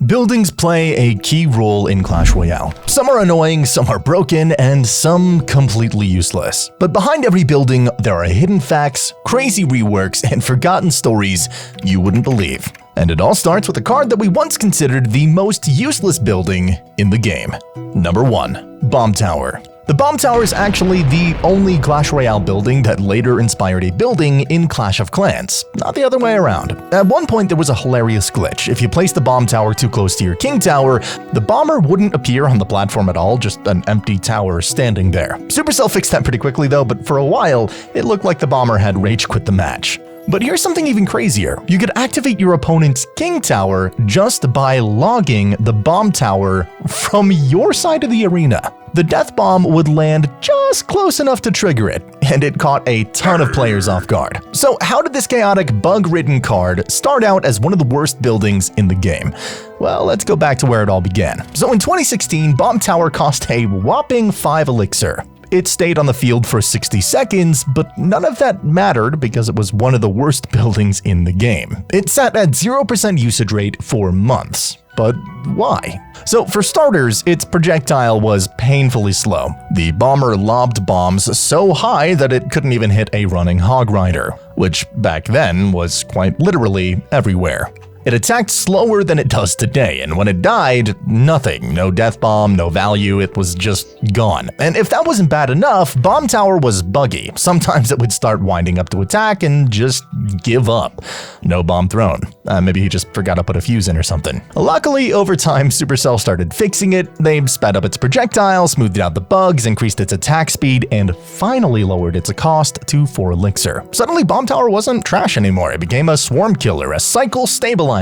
Buildings play a key role in Clash Royale. Some are annoying, some are broken, and some completely useless. But behind every building, there are hidden facts, crazy reworks, and forgotten stories you wouldn't believe. And it all starts with a card that we once considered the most useless building in the game. Number 1. Bomb Tower. The Bomb Tower is actually the only Clash Royale building that later inspired a building in Clash of Clans, not the other way around. At one point there was a hilarious glitch. If you placed the Bomb Tower too close to your King Tower, the bomber wouldn't appear on the platform at all, just an empty tower standing there. Supercell fixed that pretty quickly though, but for a while, it looked like the bomber had rage quit the match. But here's something even crazier. You could activate your opponent's King Tower just by logging the Bomb Tower from your side of the arena. The Death Bomb would land just close enough to trigger it, and it caught a ton of players off guard. So how did this chaotic, bug-ridden card start out as one of the worst buildings in the game? Well, let's go back to where it all began. So in 2016, Bomb Tower cost a whopping 5 Elixir. It stayed on the field for 60 seconds, but none of that mattered because it was one of the worst buildings in the game. It sat at 0% usage rate for months. But why? So for starters, its projectile was painfully slow. The bomber lobbed bombs so high that it couldn't even hit a running hog rider, which back then was quite literally everywhere. It attacked slower than it does today, and when it died, nothing. No death bomb, no value, it was just gone. And if that wasn't bad enough, Bomb Tower was buggy. Sometimes it would start winding up to attack and just give up. No bomb thrown. Maybe he just forgot to put a fuse in or something. Luckily, over time, Supercell started fixing it. They sped up its projectile, smoothed out the bugs, increased its attack speed, and finally lowered its cost to 4 Elixir. Suddenly, Bomb Tower wasn't trash anymore. It became a swarm killer, a cycle stabilizer,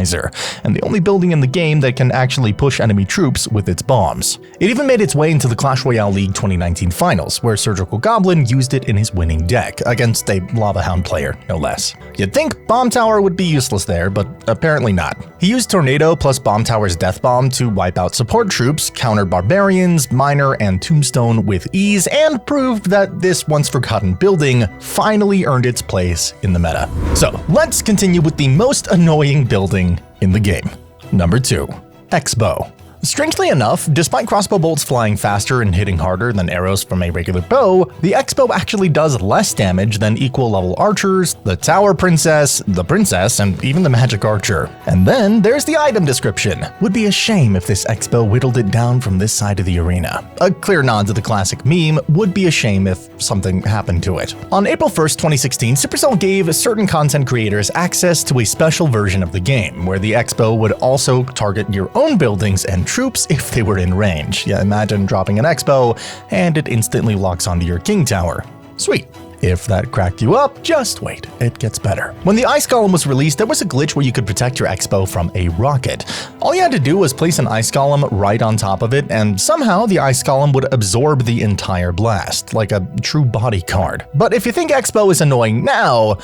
and the only building in the game that can actually push enemy troops with its bombs. It even made its way into the Clash Royale League 2019 finals, where Surgical Goblin used it in his winning deck, against a Lava Hound player, no less. You'd think Bomb Tower would be useless there, but apparently not. He used Tornado plus Bomb Tower's Death Bomb to wipe out support troops, counter Barbarians, Miner, and Tombstone with ease, and proved that this once-forgotten building finally earned its place in the meta. So, let's continue with the most annoying building in the game. Number 2. X-Bow. Strangely enough, despite crossbow bolts flying faster and hitting harder than arrows from a regular bow, the X-Bow actually does less damage than equal-level archers, the Tower Princess, the Princess, and even the Magic Archer. And then there's the item description. Would be a shame if this X-Bow whittled it down from this side of the arena. A clear nod to the classic meme, would be a shame if something happened to it. On April 1st, 2016, Supercell gave certain content creators access to a special version of the game, where the X-Bow would also target your own buildings and troops if they were in range. Yeah, imagine dropping an X-Bow and it instantly locks onto your King Tower. Sweet. If that cracked you up, just wait, it gets better. When the Ice Golem was released, there was a glitch where you could protect your X-Bow from a rocket. All you had to do was place an Ice Golem right on top of it, and somehow the Ice Golem would absorb the entire blast, like a true body card. But if you think X-Bow is annoying now,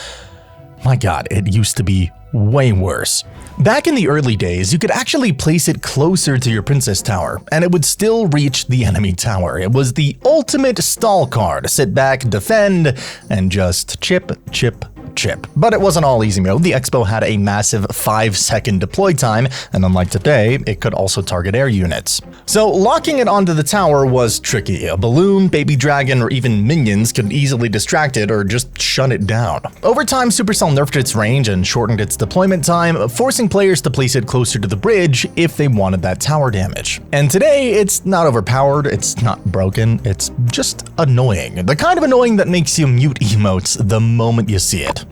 my god, it used to be way worse. Back in the early days, you could actually place it closer to your Princess Tower, and it would still reach the enemy tower. It was the ultimate stall card. Sit back, defend, and just chip, chip, chip. But it wasn't all easy mode. The X-Bow had a massive 5-second deploy time, and unlike today, it could also target air units. So locking it onto the tower was tricky. A balloon, baby dragon, or even minions could easily distract it or just shut it down. Over time, Supercell nerfed its range and shortened its deployment time, forcing players to place it closer to the bridge if they wanted that tower damage. And today, it's not overpowered, it's not broken, it's just annoying. The kind of annoying that makes you mute emotes the moment you see it.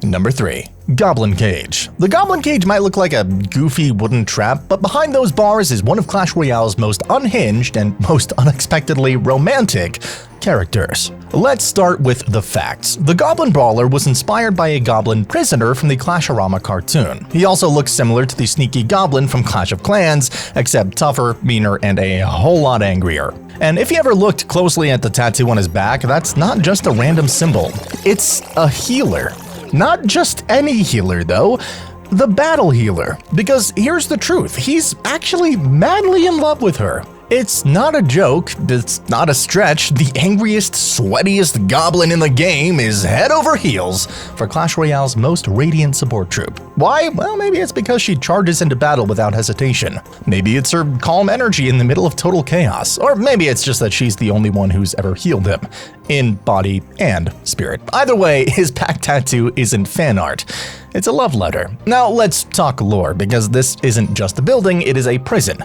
Number 3. Goblin Cage. The Goblin Cage might look like a goofy wooden trap, but behind those bars is one of Clash Royale's most unhinged and most unexpectedly romantic characters. Let's start with the facts. The Goblin Brawler was inspired by a goblin prisoner from the Clash-orama cartoon. He also looks similar to the sneaky goblin from Clash of Clans, except tougher, meaner, and a whole lot angrier. And if you ever looked closely at the tattoo on his back, that's not just a random symbol. It's a healer. Not just any healer though, the battle healer. Because here's the truth, he's actually madly in love with her. It's not a joke, it's not a stretch, the angriest, sweatiest goblin in the game is head over heels for Clash Royale's most radiant support troop. Why? Well, maybe it's because she charges into battle without hesitation. Maybe it's her calm energy in the middle of total chaos. Or maybe it's just that she's the only one who's ever healed him, in body and spirit. Either way, his pack tattoo isn't fan art. It's a love letter. Now let's talk lore, because this isn't just a building, it is a prison.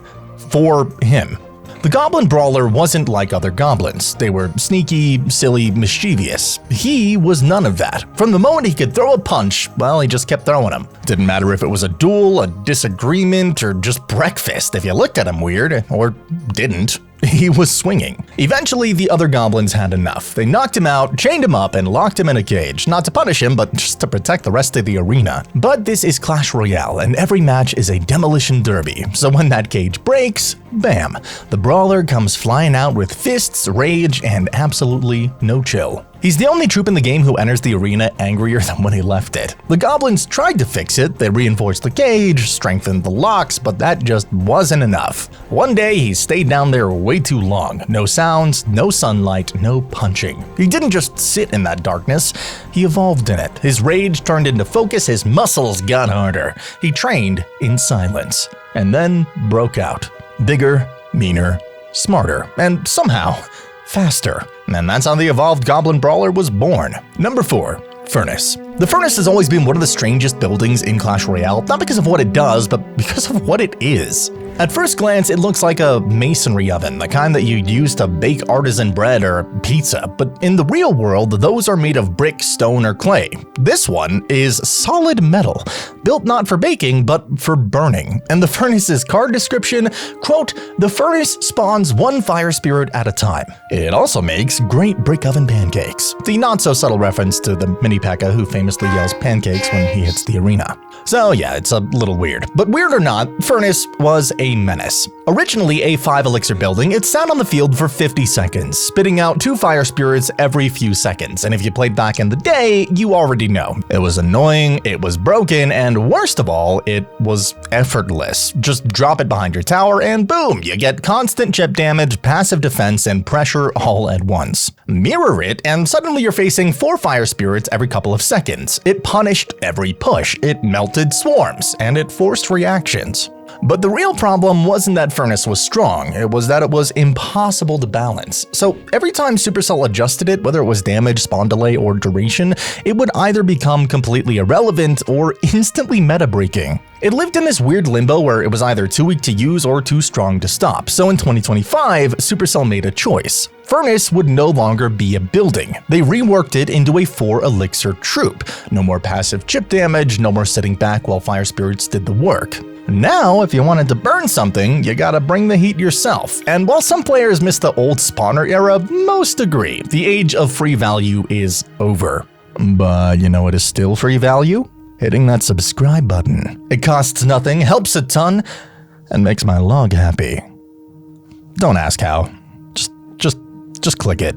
For him. The Goblin Brawler wasn't like other goblins. They were sneaky, silly, mischievous. He was none of that. From the moment he could throw a punch, well, he just kept throwing them. Didn't matter if it was a duel, a disagreement, or just breakfast if you looked at him weird, or didn't. He was swinging. Eventually, the other goblins had enough. They knocked him out, chained him up, and locked him in a cage. Not to punish him, but just to protect the rest of the arena. But this is Clash Royale, and every match is a demolition derby. So when that cage breaks, bam, the brawler comes flying out with fists, rage, and absolutely no chill. He's the only troop in the game who enters the arena angrier than when he left it. The goblins tried to fix it, they reinforced the cage, strengthened the locks, but that just wasn't enough. One day he stayed down there way too long. No sounds, no sunlight, no punching. He didn't just sit in that darkness, he evolved in it. His rage turned into focus, his muscles got harder. He trained in silence, and then broke out. Bigger, meaner, smarter, and somehow faster. And that's how the evolved Goblin Brawler was born. Number 4. Furnace. The Furnace has always been one of the strangest buildings in Clash Royale, not because of what it does, but because of what it is. At first glance, it looks like a masonry oven, the kind that you'd use to bake artisan bread or pizza, but in the real world, those are made of brick, stone, or clay. This one is solid metal, built not for baking, but for burning. And the Furnace's card description, quote, "The Furnace spawns one fire spirit at a time. It also makes great brick oven pancakes." The not-so-subtle reference to the mini P.E.K.K.A who famously yells pancakes when he hits the arena. So yeah, it's a little weird. But weird or not, Furnace was a menace. Originally a 5 elixir building, it sat on the field for 50 seconds, spitting out 2 fire spirits every few seconds, and if you played back in the day, you already know. It was annoying, it was broken, and worst of all, it was effortless. Just drop it behind your tower and boom, you get constant chip damage, passive defense, and pressure all at once. Mirror it, and suddenly you're facing 4 fire spirits every couple of seconds. It punished every push, it melted swarms, and it forced reactions. But the real problem wasn't that Furnace was strong, it was that it was impossible to balance. So every time Supercell adjusted it, whether it was damage, spawn delay, or duration, it would either become completely irrelevant or instantly meta-breaking. It lived in this weird limbo where it was either too weak to use or too strong to stop. So in 2025, Supercell made a choice. Furnace would no longer be a building. They reworked it into a 4 elixir troop. No more passive chip damage, no more sitting back while fire spirits did the work. Now, if you wanted to burn something, you gotta bring the heat yourself. And while some players miss the old spawner era, most agree. The age of free value is over. But you know what is still free value? Hitting that subscribe button. It costs nothing, helps a ton, and makes my log happy. Don't ask how. Just click it.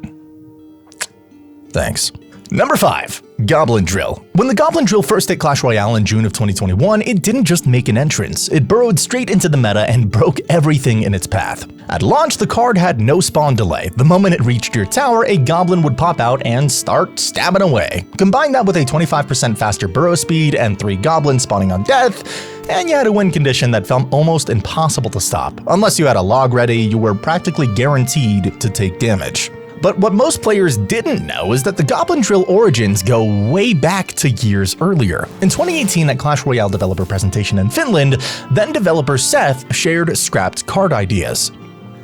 Thanks. Number 5. Goblin Drill. When the Goblin Drill first hit Clash Royale in June of 2021, it didn't just make an entrance, it burrowed straight into the meta and broke everything in its path. At launch, the card had no spawn delay. The moment it reached your tower, a goblin would pop out and start stabbing away. Combine that with a 25% faster burrow speed and 3 goblins spawning on death, and you had a win condition that felt almost impossible to stop. Unless you had a log ready, you were practically guaranteed to take damage. But what most players didn't know is that the Goblin Drill origins go way back to years earlier. In 2018 at Clash Royale developer presentation in Finland, then developer Seth shared scrapped card ideas.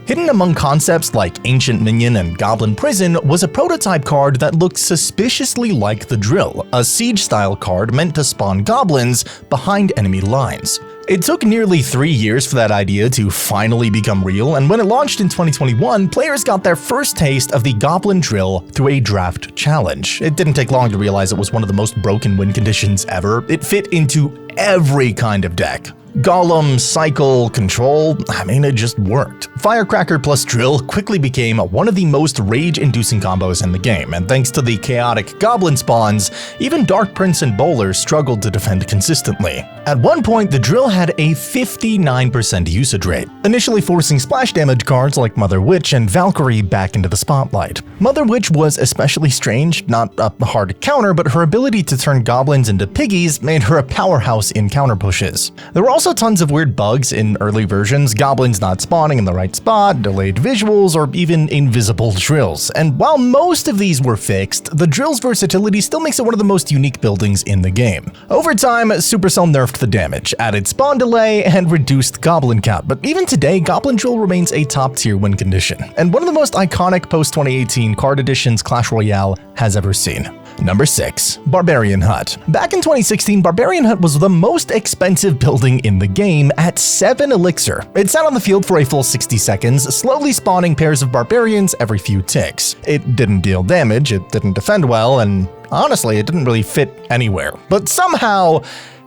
Hidden among concepts like Ancient Minion and Goblin Prison was a prototype card that looked suspiciously like the Drill, a siege-style card meant to spawn goblins behind enemy lines. It took nearly 3 years for that idea to finally become real, and when it launched in 2021, players got their first taste of the Goblin Drill through a draft challenge. It didn't take long to realize it was one of the most broken win conditions ever. It fit into every kind of deck. Golem, cycle, control, I mean, it just worked. Firecracker plus drill quickly became one of the most rage-inducing combos in the game, and thanks to the chaotic goblin spawns, even Dark Prince and Bowler struggled to defend consistently. At one point, the drill had a 59% usage rate, initially forcing splash damage cards like Mother Witch and Valkyrie back into the spotlight. Mother Witch was especially strange, not a hard counter, but her ability to turn goblins into piggies made her a powerhouse in counter pushes. There were also tons of weird bugs in early versions, goblins not spawning in the right spot, delayed visuals, or even invisible drills. And while most of these were fixed, the drill's versatility still makes it one of the most unique buildings in the game. Over time, Supercell nerfed the damage, added spawn delay, and reduced goblin count, but even today, Goblin Drill remains a top-tier win condition, and one of the most iconic post-2018 card editions Clash Royale has ever seen. Number 6. Barbarian Hut. Back in 2016, Barbarian Hut was the most expensive building in the game at 7 Elixir. It sat on the field for a full 60 seconds, slowly spawning pairs of barbarians every few ticks. It didn't deal damage, it didn't defend well, and honestly, it didn't really fit anywhere. But somehow,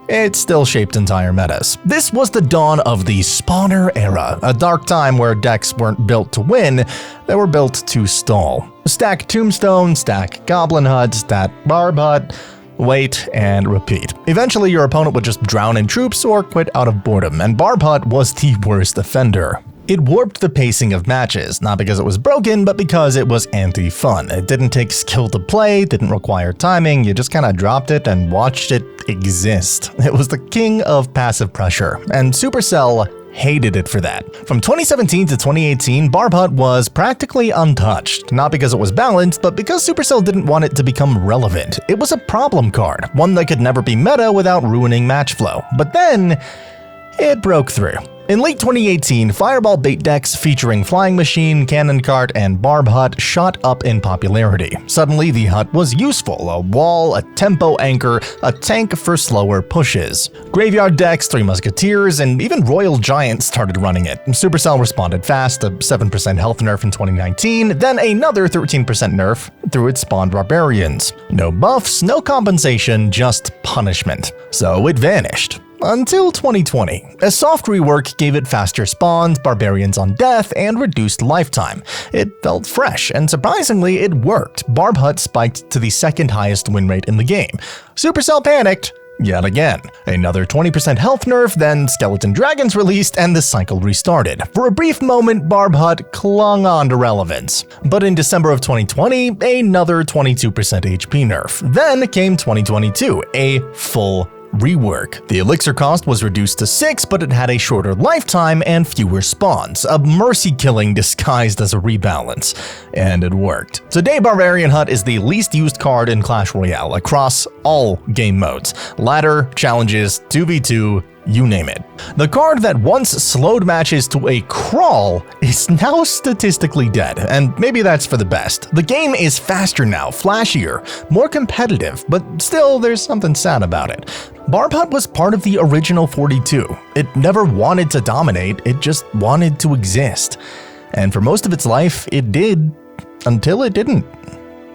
it still shaped entire metas. This was the dawn of the spawner era, a dark time where decks weren't built to win, they were built to stall. Stack Tombstone, stack Goblin Hut, stack Barb Hut, wait, and repeat. Eventually, your opponent would just drown in troops or quit out of boredom, and Barb Hut was the worst offender. It warped the pacing of matches, not because it was broken, but because it was anti-fun. It didn't take skill to play, didn't require timing, you just kinda dropped it and watched it exist. It was the king of passive pressure, and Supercell hated it for that. From 2017 to 2018, Barb Hut was practically untouched, not because it was balanced, but because Supercell didn't want it to become relevant. It was a problem card, one that could never be meta without ruining match flow. But then, it broke through. In late 2018, Fireball bait decks featuring Flying Machine, Cannon Cart, and Barb Hut shot up in popularity. Suddenly, the Hut was useful, a wall, a tempo anchor, a tank for slower pushes. Graveyard decks, Three Musketeers, and even Royal Giants started running it. Supercell responded fast, a 7% health nerf in 2019, then another 13% nerf through its spawned Barbarians. No buffs, no compensation, just punishment. So it vanished. Until 2020. A soft rework gave it faster spawns, barbarians on death, and reduced lifetime. It felt fresh, and surprisingly, it worked. Barb Hut spiked to the second highest win rate in the game. Supercell panicked yet again. Another 20% health nerf, then Skeleton Dragons released, and the cycle restarted. For a brief moment, Barb Hut clung on to relevance. But in December of 2020, another 22% HP nerf. Then came 2022, a full rework. The elixir cost was reduced to 6, but it had a shorter lifetime and fewer spawns, a mercy killing disguised as a rebalance. And it worked. Today, Barbarian Hut is the least used card in Clash Royale across all game modes. Ladder, challenges, 2v2, you name it. The card that once slowed matches to a crawl is now statistically dead, and maybe that's for the best. The game is faster now, flashier, more competitive, but still there's something sad about it. Barb Hut was part of the original 42. It never wanted to dominate, it just wanted to exist. And for most of its life, it did, until it didn't.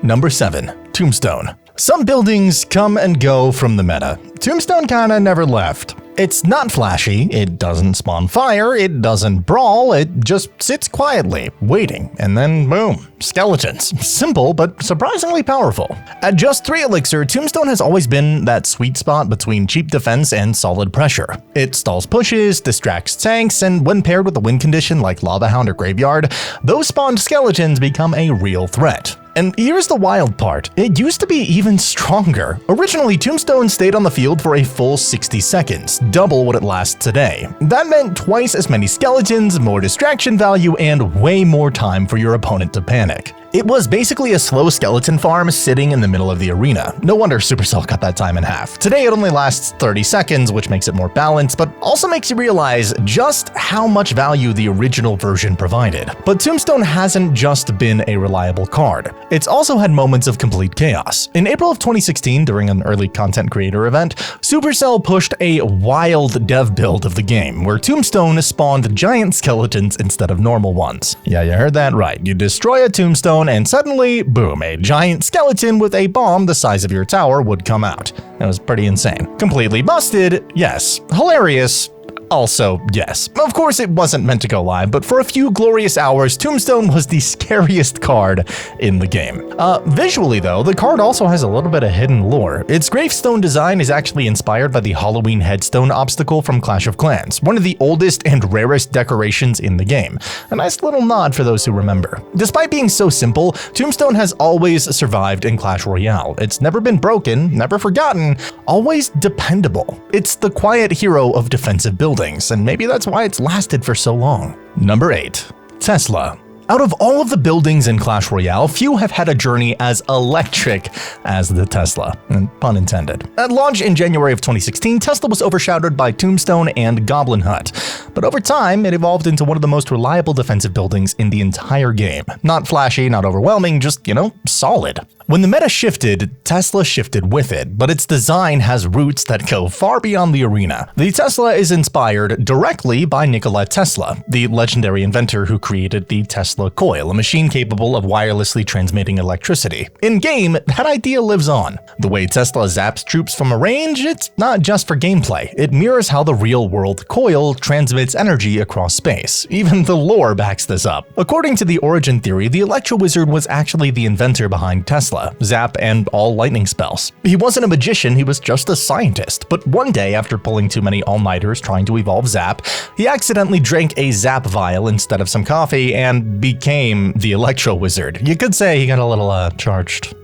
Number 7. Tombstone. Some buildings come and go from the meta. Tombstone kinda never left. It's not flashy, it doesn't spawn fire, it doesn't brawl, it just sits quietly, waiting, and then boom, skeletons. Simple, but surprisingly powerful. At just 3 elixir, Tombstone has always been that sweet spot between cheap defense and solid pressure. It stalls pushes, distracts tanks, and when paired with a win condition like Lava Hound or Graveyard, those spawned skeletons become a real threat. And here's the wild part, it used to be even stronger. Originally, Tombstone stayed on the field for a full 60 seconds, double what it lasts today. That meant twice as many skeletons, more distraction value, and way more time for your opponent to panic. It was basically a slow skeleton farm sitting in the middle of the arena. No wonder Supercell cut that time in half. Today it only lasts 30 seconds, which makes it more balanced, but also makes you realize just how much value the original version provided. But Tombstone hasn't just been a reliable card. It's also had moments of complete chaos. In April of 2016, during an early content creator event, Supercell pushed a wild dev build of the game, where Tombstone spawned giant skeletons instead of normal ones. Yeah, you heard that right. You destroy a Tombstone and suddenly, boom, a giant skeleton with a bomb the size of your tower would come out. It was pretty insane. Completely busted, yes. Hilarious, Also, yes, of course it wasn't meant to go live, but for a few glorious hours, Tombstone was the scariest card in the game. Visually though, the card also has a little bit of hidden lore. Its gravestone design is actually inspired by the Halloween headstone obstacle from Clash of Clans, one of the oldest and rarest decorations in the game. A nice little nod for those who remember. Despite being so simple, Tombstone has always survived in Clash Royale. It's never been broken, never forgotten, always dependable. It's the quiet hero of defensive buildings, and maybe that's why it's lasted for so long. Number 8. Tesla. Out of all of the buildings in Clash Royale, few have had a journey as electric as the Tesla, pun intended. At launch in January of 2016, Tesla was overshadowed by Tombstone and Goblin Hut, but over time, it evolved into one of the most reliable defensive buildings in the entire game. Not flashy, not overwhelming, just, solid. When the meta shifted, Tesla shifted with it, but its design has roots that go far beyond the arena. The Tesla is inspired directly by Nikola Tesla, the legendary inventor who created the Tesla coil, a machine capable of wirelessly transmitting electricity. In-game, that idea lives on. The way Tesla zaps troops from a range, it's not just for gameplay. It mirrors how the real-world coil transmits energy across space. Even the lore backs this up. According to the origin theory, the Electro Wizard was actually the inventor behind Tesla, Zap, and all lightning spells. He wasn't a magician, he was just a scientist, but one day after pulling too many all-nighters trying to evolve Zap, he accidentally drank a Zap vial instead of some coffee and became the Electro Wizard. You could say he got a little charged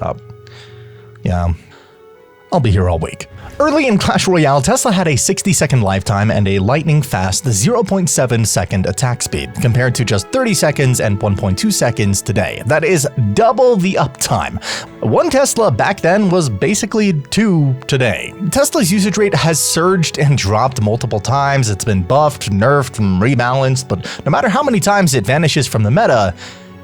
up. Yeah, I'll be here all week. Early in Clash Royale, Tesla had a 60-second lifetime and a lightning-fast 0.7 second attack speed, compared to just 30 seconds and 1.2 seconds today. That is double the uptime. One Tesla back then was basically 2 today. Tesla's usage rate has surged and dropped multiple times. It's been buffed, nerfed, and rebalanced, but no matter how many times it vanishes from the meta,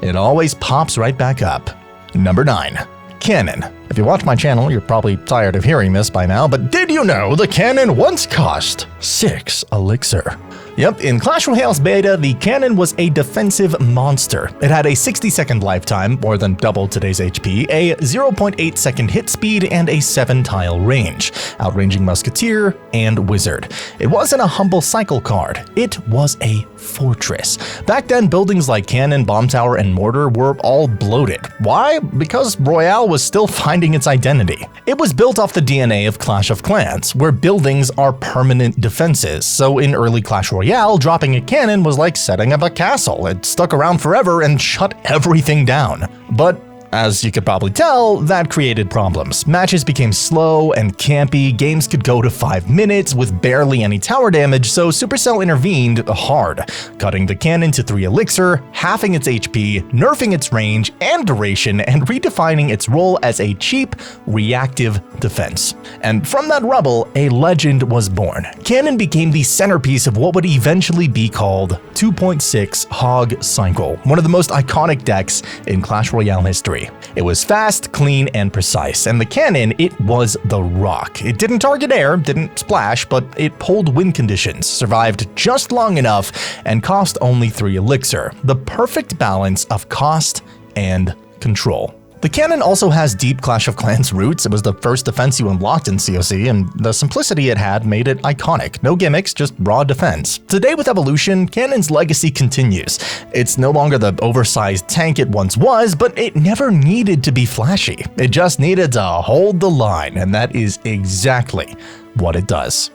it always pops right back up. Number 9. Cannon. If you watch my channel, you're probably tired of hearing this by now, but did you know the cannon once cost 6 Elixir? Yep, in Clash Royale's beta, the cannon was a defensive monster. It had a 60-second lifetime, more than double today's HP, a 0.8 second hit speed, and a 7-tile range, outranging Musketeer and Wizard. It wasn't a humble cycle card, it was a fortress. Back then, buildings like Cannon, Bomb Tower, and Mortar were all bloated. Why? Because Royale was still finding its identity. It was built off the DNA of Clash of Clans, where buildings are permanent defenses, so in early Clash Royale, dropping a cannon was like setting up a castle. It stuck around forever and shut everything down. But as you could probably tell, that created problems. Matches became slow and campy, games could go to 5 minutes with barely any tower damage, so Supercell intervened hard, cutting the cannon to 3 Elixir, halving its HP, nerfing its range and duration, and redefining its role as a cheap, reactive defense. And from that rubble, a legend was born. Cannon became the centerpiece of what would eventually be called 2.6 Hog Cycle, one of the most iconic decks in Clash Royale history. It was fast, clean, and precise, and the cannon, it was the rock. It didn't target air, didn't splash, but it pulled win conditions, survived just long enough, and cost only 3 Elixir. The perfect balance of cost and control. The cannon also has deep Clash of Clans roots. It was the first defense you unlocked in COC, and the simplicity it had made it iconic. No gimmicks, just raw defense. Today with Evolution, Cannon's legacy continues. It's no longer the oversized tank it once was, but it never needed to be flashy. It just needed to hold the line, and that is exactly what it does.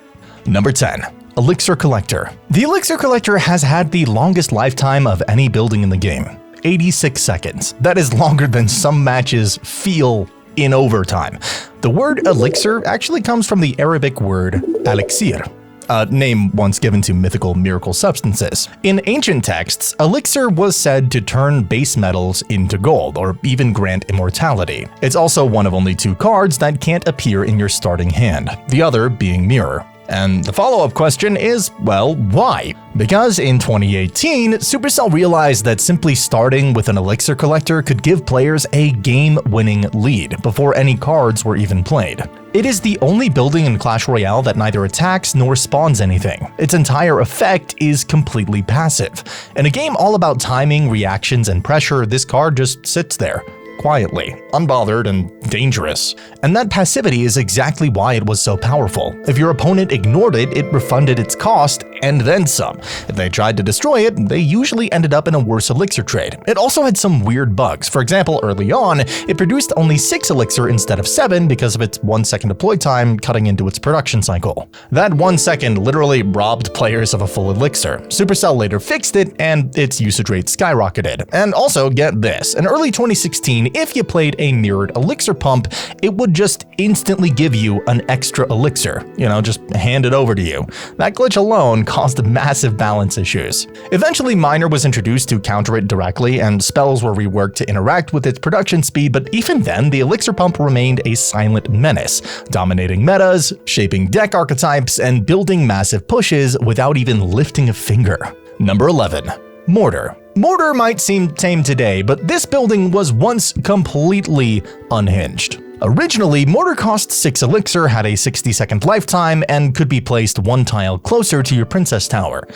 Number 10. Elixir Collector. The Elixir Collector has had the longest lifetime of any building in the game. 86 seconds. That is longer than some matches feel in overtime. The word elixir actually comes from the Arabic word elixir, a name once given to mythical miracle substances. In ancient texts, elixir was said to turn base metals into gold, or even grant immortality. It's also one of only 2 cards that can't appear in your starting hand, the other being Mirror. And the follow-up question is, well, why? Because in 2018, Supercell realized that simply starting with an Elixir Collector could give players a game-winning lead before any cards were even played. It is the only building in Clash Royale that neither attacks nor spawns anything. Its entire effect is completely passive. In a game all about timing, reactions, and pressure, this card just sits there. quietly, unbothered and dangerous. And that passivity is exactly why it was so powerful. If your opponent ignored it, it refunded its cost and then some. If they tried to destroy it, they usually ended up in a worse elixir trade. It also had some weird bugs. For example, early on, it produced only 6 elixir instead of 7 because of its 1 second deploy time cutting into its production cycle. That 1 second literally robbed players of a full elixir. Supercell later fixed it, and its usage rate skyrocketed. And also, get this, in early 2016, if you played a mirrored elixir pump, it would just instantly give you an extra elixir. Just hand it over to you. That glitch alone caused massive balance issues. Eventually, Miner was introduced to counter it directly, and spells were reworked to interact with its production speed, but even then, the elixir pump remained a silent menace, dominating metas, shaping deck archetypes, and building massive pushes without even lifting a finger. Number 11. Mortar. Mortar might seem tame today, but this building was once completely unhinged. Originally, Mortar cost 6 elixir, had a 60-second lifetime, and could be placed 1 tile closer to your Princess Tower.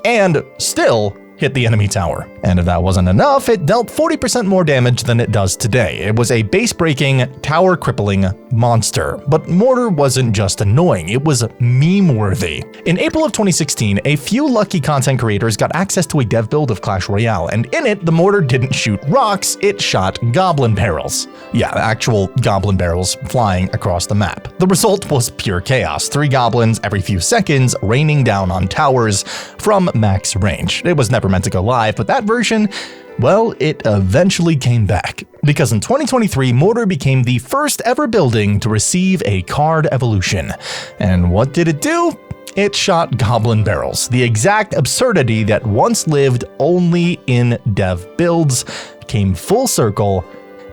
And still hit the enemy tower. And if that wasn't enough, it dealt 40% more damage than it does today. It was a base-breaking, tower-crippling monster. But Mortar wasn't just annoying, it was meme-worthy. In April of 2016, a few lucky content creators got access to a dev build of Clash Royale, and in it, the Mortar didn't shoot rocks, it shot goblin barrels. Yeah, actual goblin barrels flying across the map. The result was pure chaos, 3 goblins every few seconds raining down on towers from max range. It was never meant to go live, but that version, well, it eventually came back. Because in 2023, Mortar became the first ever building to receive a card evolution. And what did it do? It shot goblin barrels, the exact absurdity that once lived only in dev builds, came full circle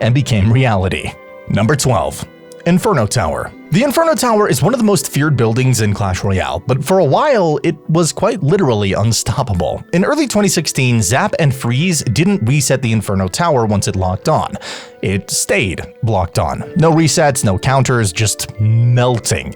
and became reality. Number 12. Inferno Tower. The Inferno Tower is one of the most feared buildings in Clash Royale, but for a while, it was quite literally unstoppable. In early 2016, Zap and Freeze didn't reset the Inferno Tower once it locked on. It stayed locked on. No resets, no counters, just melting.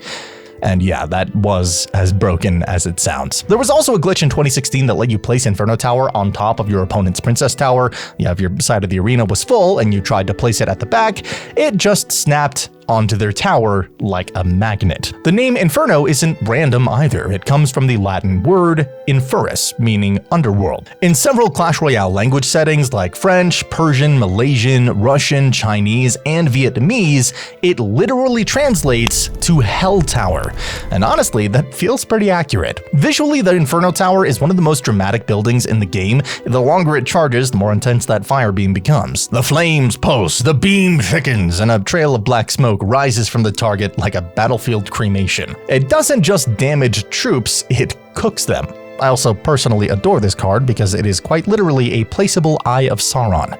And yeah, that was as broken as it sounds. There was also a glitch in 2016 that let you place Inferno Tower on top of your opponent's Princess Tower. If your side of the arena was full and you tried to place it at the back, it just snapped onto their tower like a magnet. The name Inferno isn't random either. It comes from the Latin word infernus, meaning underworld. In several Clash Royale language settings like French, Persian, Malaysian, Russian, Chinese, and Vietnamese, it literally translates to Hell Tower. And honestly, that feels pretty accurate. Visually, the Inferno Tower is one of the most dramatic buildings in the game. The longer it charges, the more intense that fire beam becomes. The flames pulse, the beam thickens, and a trail of black smoke rises from the target like a battlefield cremation. It doesn't just damage troops, it cooks them. I also personally adore this card because it is quite literally a placeable Eye of Sauron.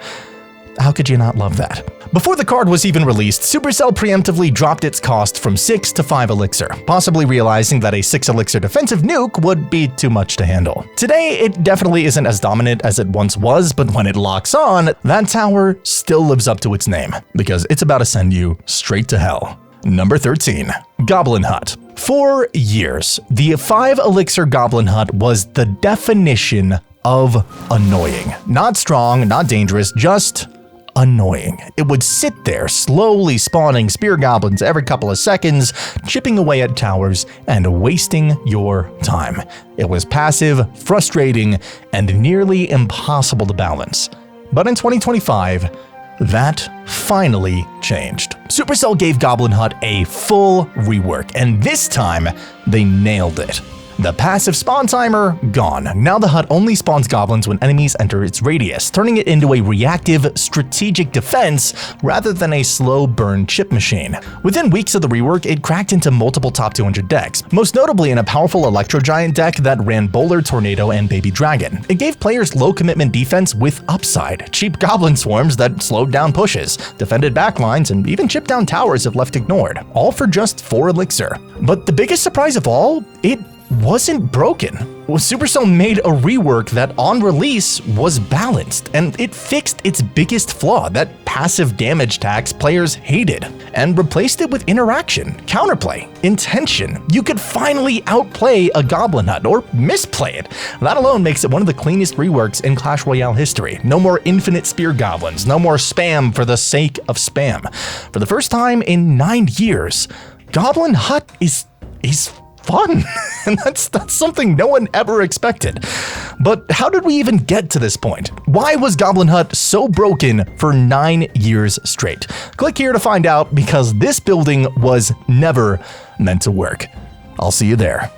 How could you not love that? Before the card was even released, Supercell preemptively dropped its cost from 6 to 5 elixir, possibly realizing that a 6 elixir defensive nuke would be too much to handle. Today, it definitely isn't as dominant as it once was, but when it locks on, that tower still lives up to its name, because it's about to send you straight to hell. Number 13. Goblin Hut. For years, the 5 elixir Goblin Hut was the definition of annoying. Not strong, not dangerous, just annoying. It would sit there, slowly spawning spear goblins every couple of seconds, chipping away at towers and wasting your time. It was passive, frustrating, and nearly impossible to balance. But in 2025, that finally changed. Supercell gave Goblin Hut a full rework, and this time, they nailed it. The passive spawn timer, gone. Now the hut only spawns goblins when enemies enter its radius, turning it into a reactive, strategic defense rather than a slow burn chip machine. Within weeks of the rework, it cracked into multiple top 200 decks, most notably in a powerful Electro Giant deck that ran Bowler, Tornado, and Baby Dragon. It gave players low commitment defense with upside, cheap goblin swarms that slowed down pushes, defended backlines, and even chipped down towers if left ignored, all for just 4 elixir. But the biggest surprise of all, it wasn't broken. Supercell made a rework that on release was balanced, and it fixed its biggest flaw, that passive damage tax players hated, and replaced it with interaction, counterplay, intention. You could finally outplay a Goblin Hut or misplay it. That alone makes it one of the cleanest reworks in Clash Royale history. No more infinite spear goblins, no more spam for the sake of spam. For the first time in 9 years, Goblin Hut is fun, and that's something no one ever expected. But how did we even get to this point? Why was Goblin Hut so broken for 9 years straight? Click here to find out, because this building was never meant to work. I'll see you there.